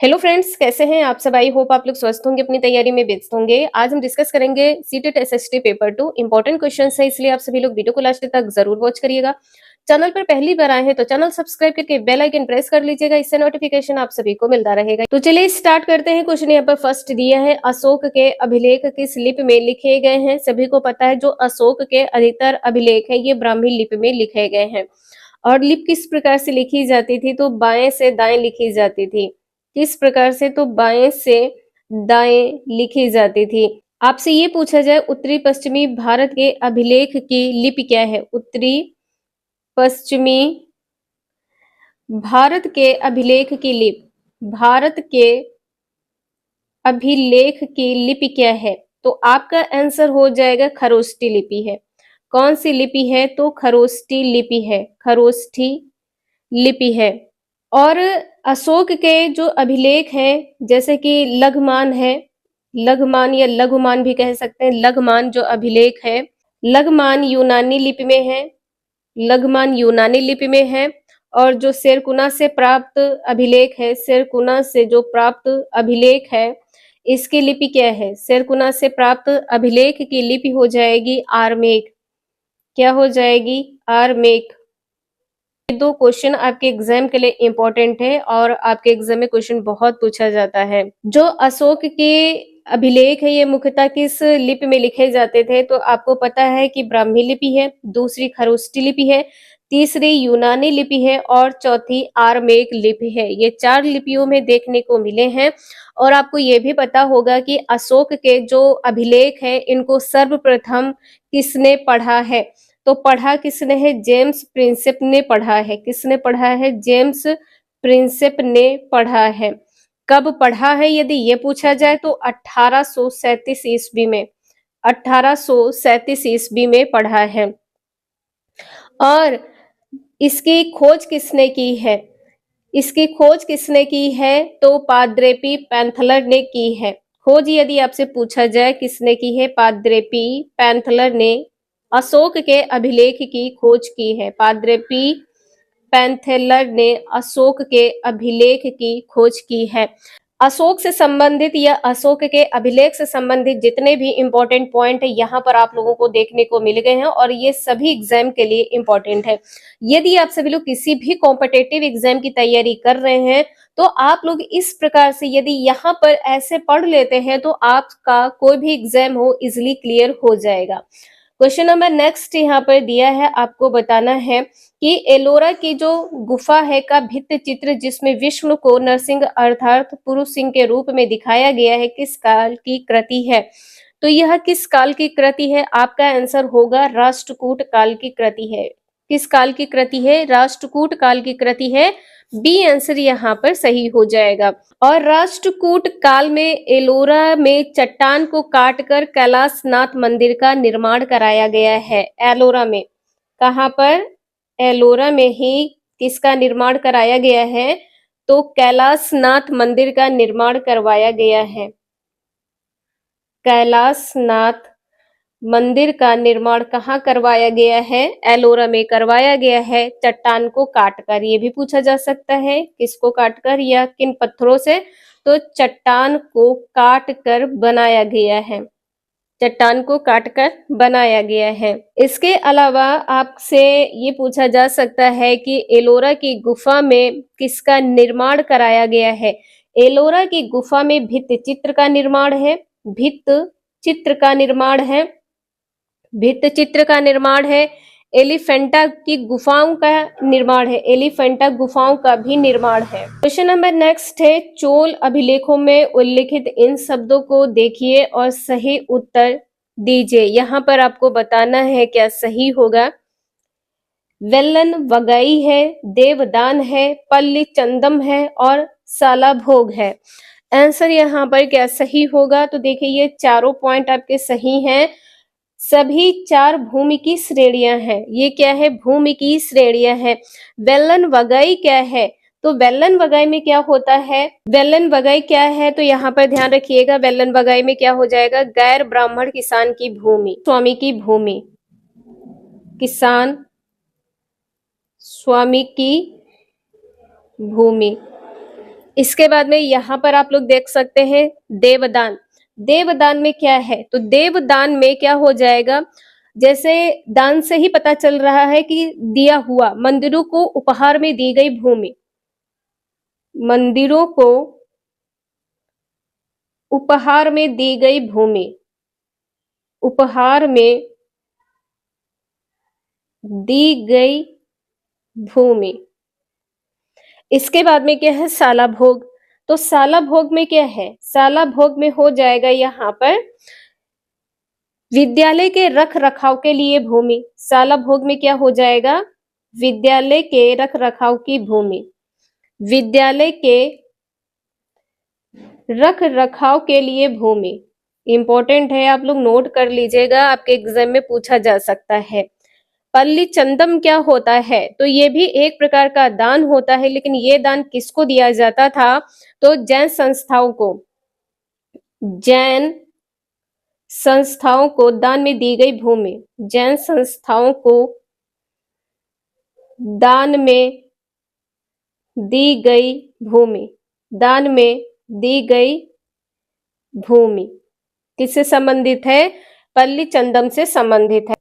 Hello friends, कैसे हैं आप सब। आई होप आप लोग स्वस्थ होंगे, अपनी तैयारी में व्यस्त होंगे। आज हम डिस्कस करेंगे CTET SST paper 2 important questions है, इसलिए आप सभी लोग वीडियो को लास्ट तक जरूर वॉच करिएगा। चैनल पर पहली बार आए हैं तो चैनल सब्सक्राइब करके बेल आइकन प्रेस कर लीजिएगा, इससे नोटिफिकेशन आप सभी को मिलता रहेगा। तो चलिए स्टार्ट करते हैं। क्वेश्चन यहाँ पर फर्स्ट दिया है, अशोक के अभिलेख किस लिपि में लिखे गए हैं। सभी को पता है जो अशोक के अधिकतर अभिलेख है ये ब्राह्मी लिपि में लिखे गए हैं। और लिपि किस प्रकार से लिखी जाती थी, तो बाएं से दाएं लिखी जाती थी। किस प्रकार से, तो बाएं से दाएं लिखी जाती थी। आपसे ये पूछा जाए उत्तरी पश्चिमी भारत के अभिलेख की लिपि क्या है। उत्तरी पश्चिमी भारत के अभिलेख की लिपि, भारत के अभिलेख की लिपि क्या है, तो आपका आंसर हो जाएगा खरोष्टी लिपि है। कौन सी लिपि है, तो खरोष्टी लिपि है, खरोष्टी लिपि है। और अशोक के जो अभिलेख हैं, जैसे कि लघुमान है, लघुमान या लघुमान भी कह सकते हैं, लघुमान जो अभिलेख है, लघुमान यूनानी लिपि में है, लघुमान यूनानी लिपि में है। और जो शेरकुना से प्राप्त अभिलेख है, शेरकुना से जो प्राप्त अभिलेख है, इसकी लिपि क्या है, शेरकुना से प्राप्त अभिलेख की लिपि हो जाएगी आरमेक। क्या हो जाएगी, आरमेक। दो क्वेश्चन आपके एग्जाम के लिए इंपॉर्टेंट है और आपके एग्जाम में क्वेश्चन बहुत पूछा जाता है। जो अशोक के अभिलेख है ये मुख्यतः किस लिपि में लिखे जाते थे, तो आपको पता है कि ब्राह्मी लिपि है, दूसरी खरोष्टी लिपि है, तीसरी यूनानी लिपि है और चौथी आरमेक लिपि है। ये चार लिपियों में देखने को मिले हैं। और आपको ये भी पता होगा कि अशोक के जो अभिलेख है इनको सर्वप्रथम किसने पढ़ा है, तो पढ़ा किसने है, जेम्स प्रिंसेप ने पढ़ा है। किसने पढ़ा है, जेम्स प्रिंसेप ने पढ़ा है। कब पढ़ा है यदि ये पूछा जाए तो 1837 ईस्वी में, 1837 ईस्वी में पढ़ा है। और इसकी खोज किसने की है, इसकी खोज किसने की है, तो पाद्रेपी पैंथलर ने की है। खोज यदि आपसे पूछा जाए किसने की है, पाद्रेपी पैंथलर ने अशोक के अभिलेख की खोज की है। पाद्रेपी पैंथेलर ने अशोक के अभिलेख की खोज की है। अशोक से संबंधित या अशोक के अभिलेख से संबंधित जितने भी इंपॉर्टेंट पॉइंट है यहाँ पर आप लोगों को देखने को मिल गए हैं और ये सभी एग्जाम के लिए इंपॉर्टेंट है। यदि आप सभी लोग किसी भी कॉम्पिटेटिव एग्जाम की तैयारी कर रहे हैं तो आप लोग इस प्रकार से यदि यहाँ पर ऐसे पढ़ लेते हैं तो आपका कोई भी एग्जाम हो इजिली क्लियर हो जाएगा। क्वेश्चन नंबर नेक्स्ट यहाँ पर दिया है, आपको बताना है कि एलोरा की जो गुफा है का भित्ति चित्र जिसमें विष्णु को नरसिंह अर्थात पुरुष सिंह के रूप में दिखाया गया है, किस काल की कृति है। तो यह किस काल की कृति है, आपका आंसर होगा राष्ट्रकूट काल की कृति है। किस काल की कृति है, राष्ट्रकूट काल की कृति है। बी आंसर यहाँ पर सही हो जाएगा। और राष्ट्रकूट काल में एलोरा में चट्टान को काटकर कैलाशनाथ मंदिर का निर्माण कराया गया है। एलोरा में, कहाँ पर, एलोरा में ही किसका निर्माण कराया गया है, तो कैलाशनाथ मंदिर का निर्माण करवाया गया है। कैलाशनाथ मंदिर का निर्माण कहाँ करवाया गया है, एलोरा में करवाया गया है, चट्टान को काटकर। ये भी पूछा जा सकता है किसको काटकर या किन पत्थरों से, तो चट्टान को काटकर बनाया गया है, चट्टान को काटकर बनाया गया है। इसके अलावा आपसे ये पूछा जा सकता है कि एलोरा की गुफा में किसका निर्माण कराया गया है। एलोरा की गुफा में भित्ति चित्र का निर्माण है, भित्ति चित्र का निर्माण है, भित्ति चित्र का निर्माण है। एलिफेंटा की गुफाओं का निर्माण है, एलिफेंटा गुफाओं का भी निर्माण है। क्वेश्चन नंबर नेक्स्ट है, चोल अभिलेखों में उल्लिखित इन शब्दों को देखिए और सही उत्तर दीजिए। यहाँ पर आपको बताना है क्या सही होगा। वेलन वगई है, देवदान है, पल्ली चंदम है और साला भोग है। आंसर यहाँ पर क्या सही होगा, तो देखिए ये चारों पॉइंट आपके सही हैं। सभी चार भूमि की श्रेणियां हैं। ये क्या है, भूमि की श्रेणियां हैं। वेलन वगई क्या है, तो वेलन वगई में क्या होता है, वेलन वगई क्या है, तो यहाँ पर ध्यान रखिएगा वेलन वगई में क्या हो जाएगा, गैर ब्राह्मण किसान की भूमि, स्वामी की भूमि, किसान स्वामी की भूमि। इसके बाद में यहाँ पर आप लोग देख सकते हैं देवदान। देवदान में क्या है? तो देवदान में क्या हो जाएगा? जैसे दान से ही पता चल रहा है कि दिया हुआ, मंदिरों को उपहार में दी गई भूमि, मंदिरों को उपहार में दी गई भूमि, उपहार में दी गई भूमि। इसके बाद में क्या है? साला भोग। तो साला भोग में क्या है? साला भोग में हो जाएगा यहाँ पर विद्यालय के रख रखाव के लिए भूमि। साला भोग में क्या हो जाएगा? विद्यालय के रख रखाव की भूमि, विद्यालय के रख रखाव के लिए भूमि। इंपॉर्टेंट है, आप लोग नोट कर लीजिएगा, आपके एग्जाम में पूछा जा सकता है। पल्ली चंदम क्या होता है? तो ये भी एक प्रकार का दान होता है, लेकिन ये दान किसको दिया जाता था? तो जैन संस्थाओं को, जैन संस्थाओं को दान में दी गई भूमि, जैन संस्थाओं को दान में दी गई भूमि, दान में दी गई भूमि किससे संबंधित है? पल्ली चंदम से संबंधित है।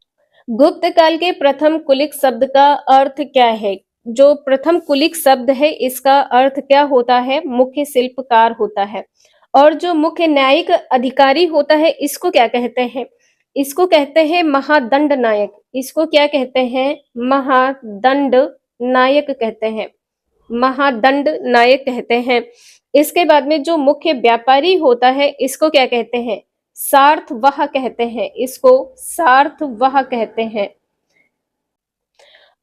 गुप्त काल के प्रथम कुलिक शब्द का अर्थ क्या है? जो प्रथम कुलिक शब्द है इसका अर्थ क्या होता है? मुख्य शिल्पकार होता है। और जो मुख्य न्यायिक अधिकारी होता है इसको क्या कहते हैं? इसको कहते हैं महादंड नायक। इसको क्या कहते हैं? महादंड नायक कहते हैं, महादंड नायक कहते हैं। इसके बाद में जो मुख्य व्यापारी होता है इसको क्या कहते हैं? सार्थवाह कहते हैं, इसको सार्थवाह कहते हैं।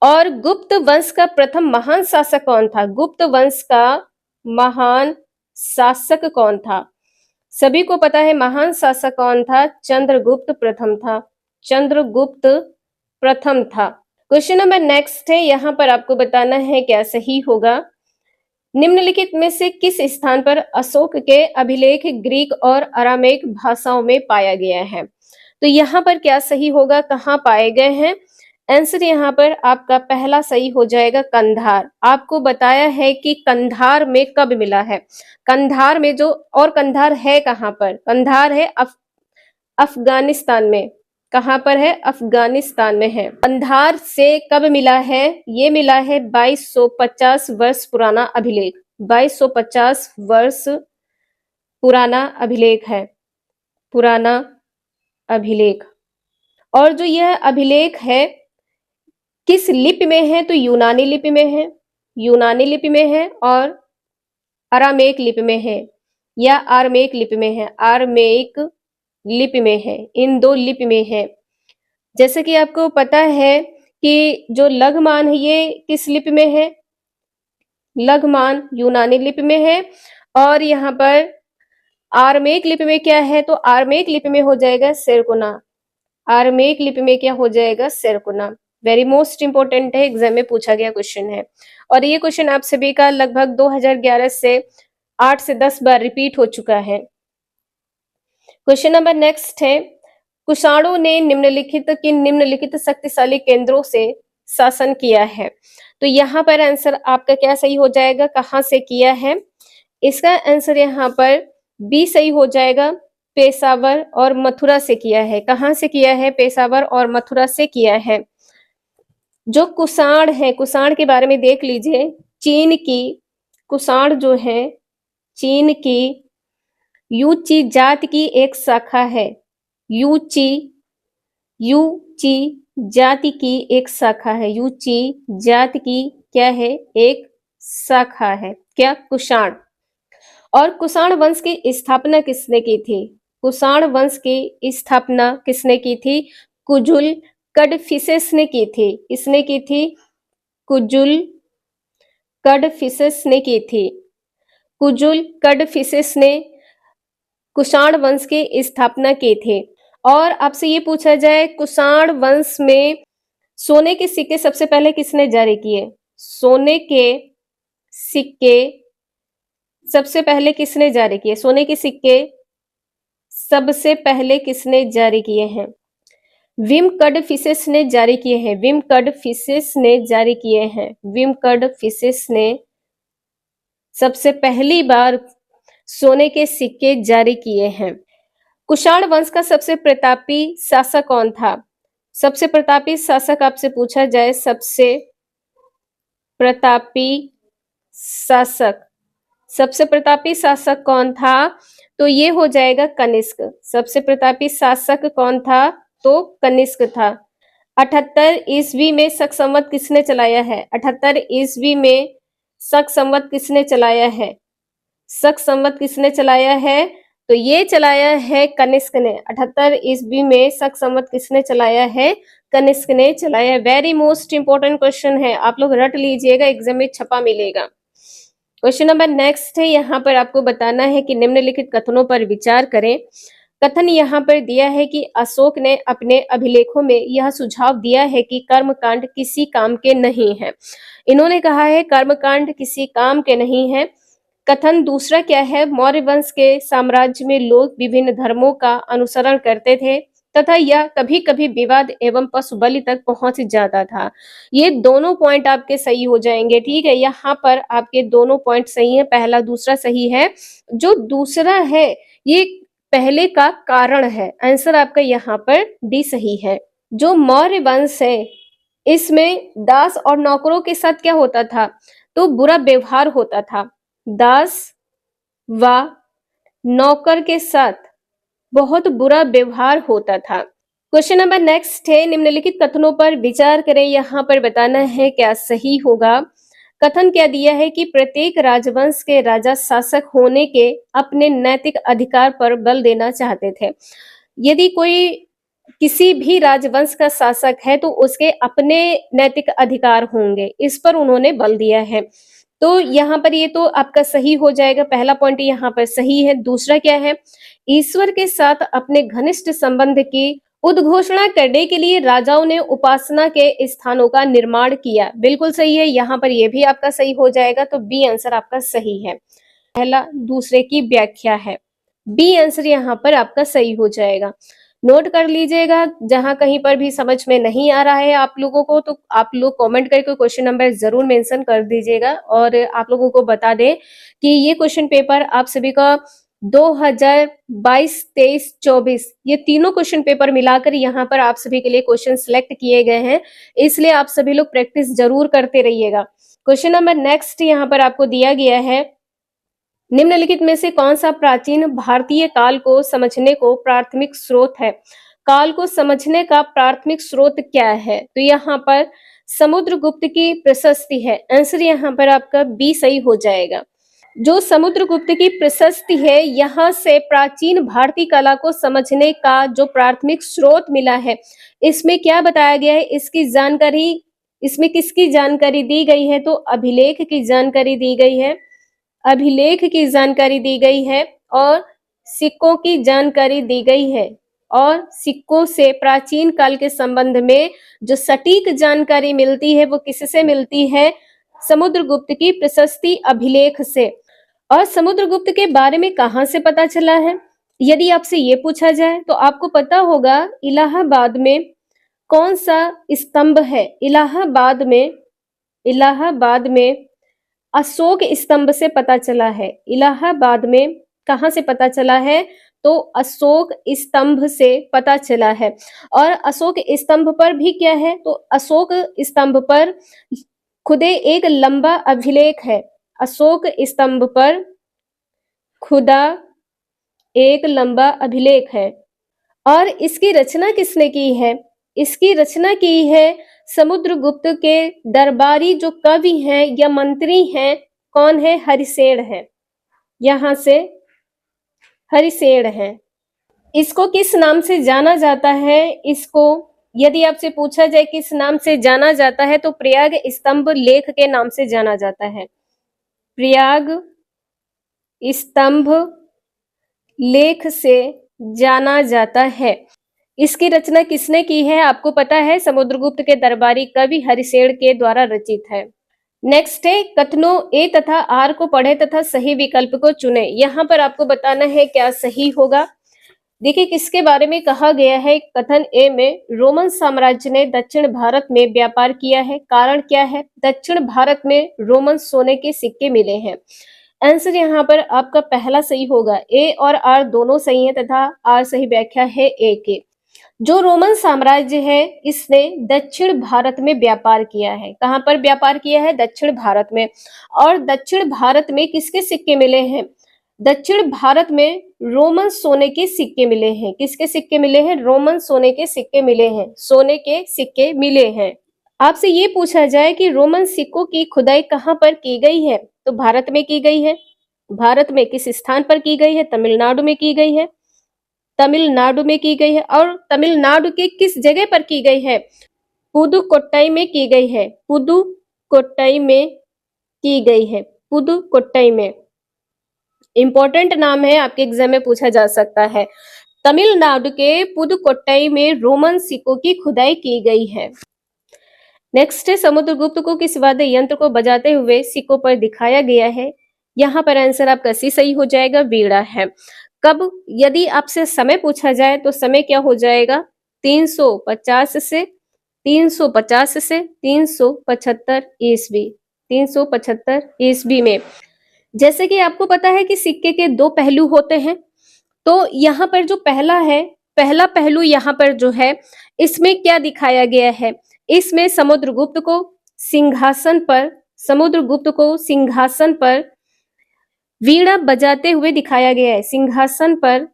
और गुप्त वंश का प्रथम महान शासक कौन था? गुप्त वंश का महान शासक कौन था? सभी को पता है महान शासक कौन था? चंद्रगुप्त प्रथम था, चंद्रगुप्त प्रथम था। क्वेश्चन नंबर नेक्स्ट है, यहाँ पर आपको बताना है क्या सही होगा। निम्नलिखित में से किस स्थान पर अशोक के अभिलेख ग्रीक और अरामेक भाषाओं में पाया गया है? तो यहाँ पर क्या सही होगा, कहाँ पाए गए हैं? आंसर यहाँ पर आपका पहला सही हो जाएगा, कंधार। आपको बताया है कि कंधार में कब मिला है। कंधार में जो, और कंधार है कहाँ पर? कंधार है अफगानिस्तान में। कहाँ पर है? अफगानिस्तान में है। कंधार से कब मिला है? ये मिला है 2250 वर्ष पुराना अभिलेख, 2250 वर्ष पुराना अभिलेख है, पुराना अभिलेख। और जो यह अभिलेख है किस लिपि में है? तो यूनानी लिपि में है, यूनानी लिपि में है और अरामेक लिपि में है, या आरमेक लिपि में है, आरमेक लिपि में है, इन दो लिपि में है। जैसे कि आपको पता है कि जो लघुमान है ये किस लिपि में है? लघुमान यूनानी लिपि में है। और यहाँ पर आरमेक लिपि में क्या है? तो आरमेक लिपि में हो जाएगा सेरकुना, आरमेक लिपि में क्या हो जाएगा? सेरकुना। वेरी मोस्ट इंपोर्टेंट है, एग्जाम में पूछा गया क्वेश्चन है। और ये क्वेश्चन आप सभी का लगभग 2011 से 8 से 10 बार रिपीट हो चुका है। क्वेश्चन नंबर नेक्स्ट है, कुषाणों ने निम्नलिखित शक्तिशाली केंद्रों से शासन किया है? तो यहाँ पर आंसर आपका क्या सही हो जाएगा, कहाँ से किया है? इसका आंसर यहाँ पर बी सही हो जाएगा, पेशावर और मथुरा से किया है। कहाँ से किया है? पेशावर और मथुरा से किया है। जो कुषाण है, कुषाण के बारे में देख लीजिए। चीन की कुषाण जो है, चीन की यूची जाति की एक शाखा है, यूची जाति की एक शाखा है, यूची जाति की क्या है? एक शाखा है, क्या? कुषाण। और कुषाण वंश की स्थापना किसने की थी? कुषाण वंश की स्थापना किसने की थी? कुजुल कडफिसेस ने की थी। इसने की थी? कुजुल कडफिसेस ने की थी। कुजुल कडफिसेस ने कुषाण वंश की स्थापना की थी। और आपसे ये पूछा जाए, कुषाण वंश में सोने के सिक्के सबसे पहले किसने जारी किए? सोने के सिक्के सबसे पहले किसने जारी किए? सोने के सिक्के सबसे पहले किसने जारी किए हैं? विम कडफिसेस ने जारी किए हैं, विम कडफिसेस ने जारी किए हैं, विम कडफिसेस ने सबसे पहली बार सोने के सिक्के जारी किए हैं? कुषाण वंश का सबसे प्रतापी शासक कौन था? सबसे प्रतापी शासक आपसे पूछा जाए, सबसे प्रतापी शासक, सबसे प्रतापी शासक कौन था? तो ये हो जाएगा कनिष्क। सबसे प्रतापी शासक कौन था? तो कनिष्क था। 78 ईस्वी में शक संवत किसने चलाया है? 78 ईस्वी में शक संवत किसने चलाया है? शक संवत किसने चलाया है? तो ये चलाया है कनिष्क ने। 78 ईस्वी में शक संवत किसने चलाया है? कनिष्क ने चलाया है। वेरी मोस्ट इंपॉर्टेंट क्वेश्चन है, आप लोग रट लीजिएगा, एग्जाम में छपा मिलेगा। क्वेश्चन नंबर नेक्स्ट है, यहाँ पर आपको बताना है कि निम्नलिखित कथनों पर विचार करें। कथन यहाँ पर दिया है कि अशोक ने अपने अभिलेखों में यह सुझाव दिया है कि कर्मकांड किसी काम के नहीं है। इन्होंने कहा है कर्मकांड किसी काम के नहीं है। कथन दूसरा क्या है? मौर्य वंश के साम्राज्य में लोग विभिन्न धर्मों का अनुसरण करते थे तथा यह कभी कभी विवाद एवं पशु बलि तक पहुंच जाता था। ये दोनों पॉइंट आपके सही हो जाएंगे, ठीक है। यहाँ पर आपके दोनों पॉइंट सही है, पहला दूसरा सही है। जो दूसरा है ये पहले का कारण है। आंसर आपका यहाँ पर डी सही है। जो मौर्य वंश है इसमें दास और नौकरों के साथ क्या होता था? तो बुरा व्यवहार होता था। दास व नौकर के साथ बहुत बुरा व्यवहार होता था। क्वेश्चन नंबर नेक्स्ट है, निम्नलिखित कथनों पर विचार करें। यहाँ पर बताना है क्या सही होगा। कथन क्या दिया है कि प्रत्येक राजवंश के राजा शासक होने के अपने नैतिक अधिकार पर बल देना चाहते थे। यदि कोई किसी भी राजवंश का शासक है तो उसके अपने नैतिक अधिकार होंगे, इस पर उन्होंने बल दिया है। तो यहाँ पर ये तो आपका सही हो जाएगा, पहला पॉइंट यहाँ पर सही है। दूसरा क्या है? ईश्वर के साथ अपने घनिष्ठ संबंध की उद्घोषणा करने के लिए राजाओं ने उपासना के स्थानों का निर्माण किया। बिल्कुल सही है, यहाँ पर यह भी आपका सही हो जाएगा। तो बी आंसर आपका सही है। पहला दूसरे की व्याख्या है, बी आंसर यहाँ पर आपका सही हो जाएगा। नोट कर लीजिएगा, जहां कहीं पर भी समझ में नहीं आ रहा है आप लोगों को तो आप लोग कमेंट करके क्वेश्चन नंबर जरूर मेंशन कर दीजिएगा। और आप लोगों को बता दें कि ये क्वेश्चन पेपर आप सभी का 2022, 23, 24 ये तीनों क्वेश्चन पेपर मिलाकर यहाँ पर आप सभी के लिए क्वेश्चन सिलेक्ट किए गए हैं, इसलिए आप सभी लोग प्रैक्टिस जरूर करते रहिएगा। क्वेश्चन नंबर नेक्स्ट यहाँ पर आपको दिया गया है, निम्नलिखित में से कौन सा प्राचीन भारतीय काल को समझने को प्राथमिक स्रोत है? काल को समझने का प्राथमिक स्रोत क्या है? तो यहाँ पर समुद्रगुप्त की प्रशस्ति है। आंसर यहाँ पर आपका बी सही हो जाएगा। जो समुद्रगुप्त की प्रशस्ति है, यहाँ से प्राचीन भारतीय कला को समझने का जो प्राथमिक स्रोत मिला है, इसमें क्या बताया गया है, इसकी जानकारी, इसमें किसकी जानकारी दी गई है? तो अभिलेख की जानकारी दी गई है, अभिलेख की जानकारी दी गई है और सिक्कों की जानकारी दी गई है। और सिक्कों से प्राचीन काल के संबंध में जो सटीक जानकारी मिलती है वो किससे मिलती है? समुद्रगुप्त की प्रशस्ति अभिलेख से। और समुद्रगुप्त के बारे में कहां से पता चला है? यदि आपसे ये पूछा जाए तो आपको पता होगा इलाहाबाद में कौन सा स्तंभ है? इलाहाबाद में अशोक स्तंभ से पता चला है। इलाहाबाद में कहां से पता चला है? तो अशोक स्तंभ से पता चला है। और अशोक स्तंभ पर भी क्या है? तो अशोक स्तंभ पर खुदे एक लंबा अभिलेख है। अशोक स्तंभ पर खुदा एक लंबा अभिलेख है। और इसकी रचना किसने की है? इसकी रचना की है समुद्रगुप्त के दरबारी जो कवि हैं या मंत्री हैं, कौन है? हरिसेन है। यहाँ से हरिसेन है। इसको किस नाम से जाना जाता है? इसको यदि आपसे पूछा जाए किस नाम से जाना जाता है तो प्रयाग स्तंभ लेख के नाम से जाना जाता है। प्रयाग स्तंभ लेख से जाना जाता है। इसकी रचना किसने की है? आपको पता है, समुद्रगुप्त के दरबारी कवि हरिसेन के द्वारा रचित है। नेक्स्ट है, कथनों ए तथा आर को पढ़े तथा सही विकल्प को चुने। यहाँ पर आपको बताना है क्या सही होगा। देखिए किसके बारे में कहा गया है। कथन ए में रोमन साम्राज्य ने दक्षिण भारत में व्यापार किया है। कारण क्या है? दक्षिण भारत में रोमन सोने के सिक्के मिले हैं। आंसर यहाँ पर आपका पहला सही होगा। ए और आर दोनों सही है तथा आर सही व्याख्या है ए के। जो रोमन साम्राज्य है इसने दक्षिण भारत में व्यापार किया है। कहां पर व्यापार किया है? दक्षिण भारत में। और दक्षिण भारत में किसके सिक्के मिले हैं? दक्षिण भारत में रोमन सोने के सिक्के मिले हैं। किसके सिक्के मिले हैं? रोमन सोने के सिक्के मिले हैं। सोने के सिक्के मिले हैं। आपसे ये पूछा जाए कि रोमन सिक्कों की खुदाई कहाँ पर की गई है, तो भारत में की गई है। भारत में किस स्थान पर की गई है? तमिलनाडु में की गई है। तमिलनाडु में की गई है। और तमिलनाडु के किस जगह पर की गई है? पुदुकोट्टई में की गई है। पुदुकोट्टई में की गई है। पुदुकोट्टई में इंपॉर्टेंट नाम है, आपके एग्जाम में पूछा जा सकता है। तमिलनाडु के पुदुकोट्टई में रोमन सिक्कों की खुदाई की गई है। नेक्स्ट है, समुद्रगुप्त को किस वाद्य यंत्र को बजाते हुए सिक्कों पर दिखाया गया है? यहाँ पर आंसर आपका सी सही हो जाएगा, वीणा है। कब? यदि आपसे समय पूछा जाए तो समय क्या हो जाएगा? 350 से 375 ईस्वी। 375 ईस्वी में। जैसे कि आपको पता है कि सिक्के के दो पहलू होते हैं, तो यहाँ पर जो पहला पहलू यहाँ पर जो है, इसमें क्या दिखाया गया है? इसमें समुद्रगुप्त को सिंहासन पर वीणा बजाते हुए दिखाया गया है। सिंहासन पर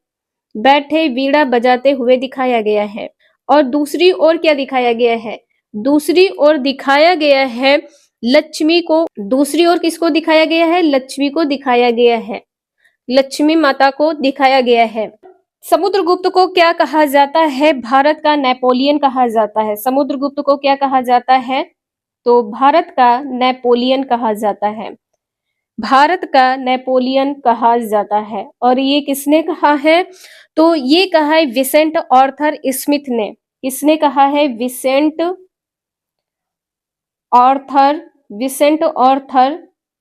बैठे वीणा बजाते हुए दिखाया गया है। और दूसरी ओर क्या दिखाया गया है? दूसरी ओर दिखाया गया है लक्ष्मी को। दूसरी ओर किसको दिखाया गया है? लक्ष्मी को दिखाया गया है। लक्ष्मी माता को दिखाया गया है। समुद्रगुप्त को क्या कहा जाता है? भारत का नेपोलियन कहा जाता है। समुद्रगुप्त को क्या कहा जाता है? तो भारत का नेपोलियन कहा जाता है। भारत का नेपोलियन कहा जाता है। और ये किसने कहा है? तो ये कहा है विसेंट आर्थर स्मिथ ने। किसने कहा है? विसेंट आर्थर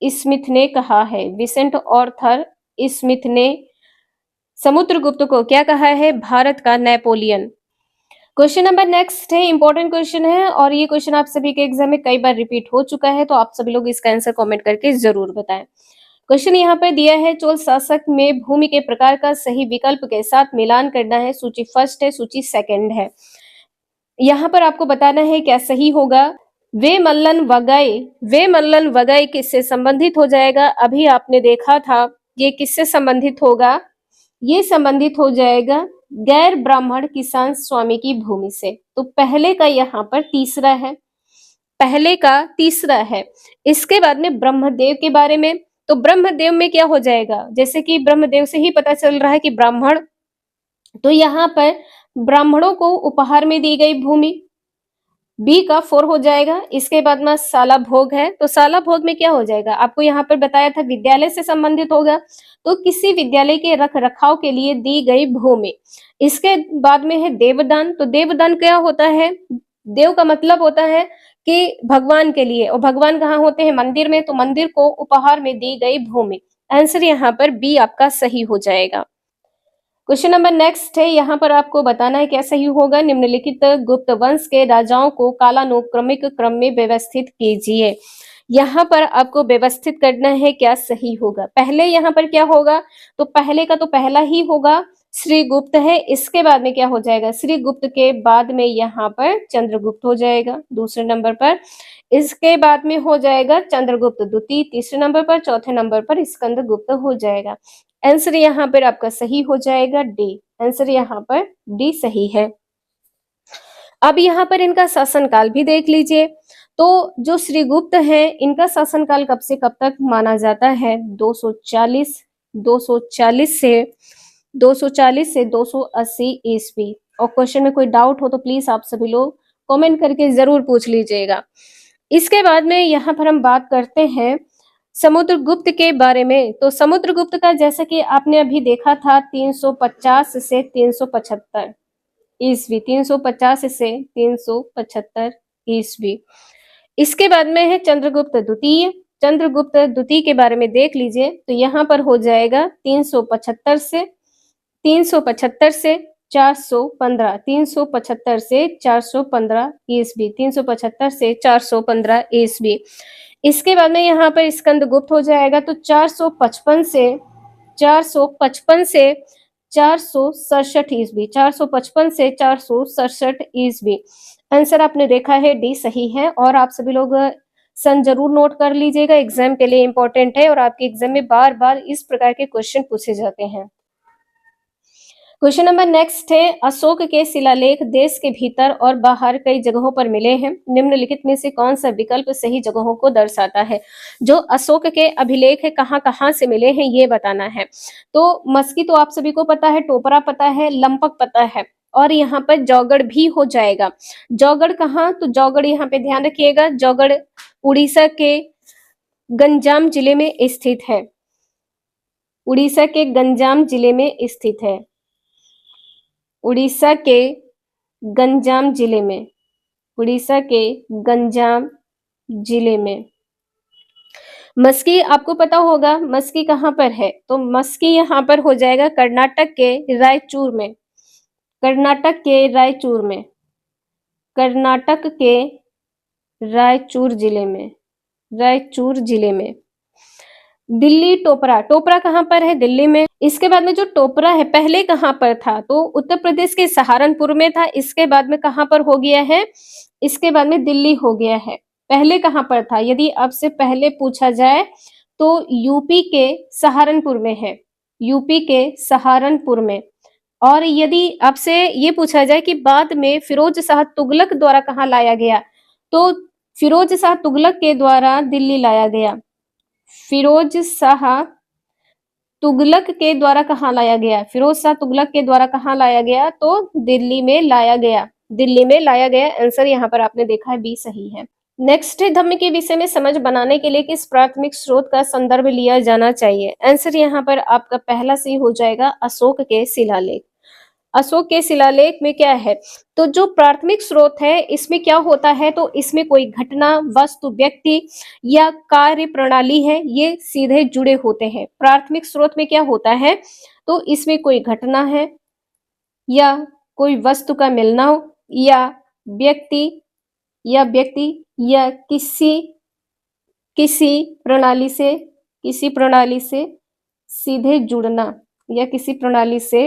स्मिथ ने कहा है। विसेंट आर्थर स्मिथ ने समुद्रगुप्त को क्या कहा है? भारत का नेपोलियन। क्वेश्चन नंबर नेक्स्ट है, इंपॉर्टेंट क्वेश्चन है और ये क्वेश्चन आप सभी के एग्जाम में कई बार रिपीट हो चुका है, तो आप सभी लोग इसका आंसर कमेंट करके जरूर बताएं। क्वेश्चन यहाँ पर दिया है, चोल शासक में भूमि के प्रकार का सही विकल्प के साथ मिलान करना है। सूची फर्स्ट है, सूची सेकंड है। यहाँ पर आपको बताना है क्या सही होगा। वे मल्लन वगैय किससे संबंधित हो जाएगा? अभी आपने देखा था, ये किससे संबंधित होगा? ये संबंधित हो जाएगा गैर ब्राह्मण किसान स्वामी की भूमि से। तो पहले का यहाँ पर तीसरा है, पहले का तीसरा है। इसके बाद में ब्रह्मदेव के बारे में, तो ब्रह्मदेव में क्या हो जाएगा? जैसे कि ब्रह्मदेव से ही पता चल रहा है कि ब्राह्मण, तो यहाँ पर ब्राह्मणों को उपहार में दी गई भूमि, बी का 4 हो जाएगा। इसके बाद में साला भोग है, तो साला भोग में क्या हो जाएगा? आपको यहाँ पर बताया था विद्यालय से संबंधित होगा, तो किसी विद्यालय के रख रखाव के लिए दी गई भूमि। इसके बाद में है देवदान, तो देवदान क्या होता है? देव का मतलब होता है कि भगवान के लिए, और भगवान कहाँ होते हैं? मंदिर में, तो मंदिर को उपहार में दी गई भूमि। आंसर यहाँ पर बी आपका सही हो जाएगा। क्वेश्चन नंबर नेक्स्ट है, यहाँ पर आपको बताना है क्या सही होगा। निम्नलिखित गुप्त वंश के राजाओं को कालानुक्रमिक क्रम में व्यवस्थित कीजिए। यहाँ पर आपको व्यवस्थित करना है क्या सही होगा। पहले यहाँ पर क्या होगा? तो पहले का तो पहला ही होगा, श्रीगुप्त है। इसके बाद में क्या हो जाएगा? श्रीगुप्त के बाद में यहाँ पर चंद्रगुप्त हो जाएगा दूसरे नंबर पर। इसके बाद में हो जाएगा चंद्रगुप्त द्वितीय तीसरे नंबर पर। चौथे नंबर पर स्कंदगुप्त हो जाएगा। आंसर यहाँ पर आपका सही हो जाएगा डी। आंसर यहाँ पर डी सही है। अब यहाँ पर इनका शासनकाल भी देख लीजिए। तो जो श्रीगुप्त है, इनका शासनकाल कब से कब तक माना जाता है? 240 से 280 ईस्वी। और क्वेश्चन में कोई डाउट हो तो प्लीज आप सभी लोग कमेंट करके जरूर पूछ लीजिएगा। इसके बाद में यहाँ पर हम बात करते हैं समुद्रगुप्त के बारे में। तो समुद्रगुप्त का जैसा कि आपने अभी देखा था 350 से 375 ईस्वी, 350 से 375 ईस्वी। इसके बाद में है चंद्रगुप्त द्वितीय। चंद्रगुप्त द्वितीय के बारे में देख लीजिए, तो यहाँ पर हो जाएगा 375 से 415, 375 से 415 ईस्वी, 375 से 415 ईस्वी। इसके बाद में यहाँ पर स्कंदगुप्त हो जाएगा, तो 455 से 467 ईस्वी, 455 से 467 ईस्वी। आंसर आपने देखा है डी सही है। और आप सभी लोग सन जरूर नोट कर लीजिएगा, एग्जाम के लिए इंपॉर्टेंट है और आपके एग्जाम में बार बार इस प्रकार के क्वेश्चन पूछे जाते हैं। क्वेश्चन नंबर नेक्स्ट है, अशोक के शिलालेख देश के भीतर और बाहर कई जगहों पर मिले हैं, निम्नलिखित में से कौन सा विकल्प सही जगहों को दर्शाता है। जो अशोक के अभिलेख है कहाँ कहाँ से मिले हैं ये बताना है। तो मस्की तो आप सभी को पता है, टोपरा पता है, लंपक पता है, और यहाँ पर जौगड़ भी हो जाएगा। जौगड़ कहाँ, तो जौगड़ यहाँ पे ध्यान रखिएगा, जौगड़ उड़ीसा के गंजाम जिले में स्थित है। उड़ीसा के गंजाम जिले में स्थित है। उड़ीसा के गंजाम जिले में, उड़ीसा के गंजाम जिले में। मस्की आपको पता होगा, मस्की कहाँ पर है, तो मस्की यहाँ पर हो जाएगा कर्नाटक के रायचूर में, कर्नाटक के रायचूर में, कर्नाटक के रायचूर जिले में, रायचूर जिले में। दिल्ली टोपरा, टोपरा कहाँ पर है, दिल्ली में। इसके बाद में जो टोपरा है पहले कहाँ पर था, तो उत्तर प्रदेश के सहारनपुर में था। इसके बाद में कहाँ पर हो गया है, इसके बाद में दिल्ली हो गया है। पहले कहाँ पर था, यदि आपसे पहले पूछा जाए तो यूपी के सहारनपुर में है, यूपी के सहारनपुर में। और यदि आपसे ये पूछा जाए कि बाद में फिरोज शाह तुगलक द्वारा कहाँ लाया गया, तो फिरोज शाह तुगलक के द्वारा दिल्ली लाया गया। फिरोज शाह तुगलक के द्वारा कहाँ लाया गया, फिरोज शाह तुगलक के द्वारा कहाँ लाया गया, तो दिल्ली में लाया गया, दिल्ली में लाया गया। आंसर यहाँ पर आपने देखा है बी सही है। नेक्स्ट है, धम्म के विषय में समझ बनाने के लिए किस प्राथमिक स्रोत का संदर्भ लिया जाना चाहिए। आंसर यहाँ पर आपका पहला सही हो जाएगा, अशोक के शिलालेख। अशोक के शिलालेख में क्या है, तो जो प्राथमिक स्रोत है इसमें क्या होता है, तो इसमें कोई घटना, वस्तु, व्यक्ति या कार्य प्रणाली है, ये सीधे जुड़े होते हैं। प्राथमिक स्रोत में क्या होता है, तो इसमें कोई घटना है या कोई वस्तु का मिलना हो या व्यक्ति या किसी प्रणाली से सीधे जुड़ना या किसी प्रणाली से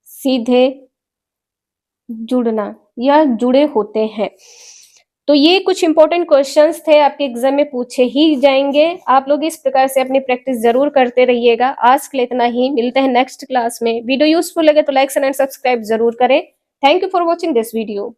सीधे जुड़ना या जुड़े होते हैं। तो ये कुछ इंपॉर्टेंट क्वेश्चंस थे, आपके एग्जाम में पूछे ही जाएंगे। आप लोग इस प्रकार से अपनी प्रैक्टिस जरूर करते रहिएगा। आज के लिए इतना ही, मिलते हैं नेक्स्ट क्लास में। वीडियो यूजफुल लगे तो लाइक एंड सब्सक्राइब जरूर करें। Thank you for watching this video.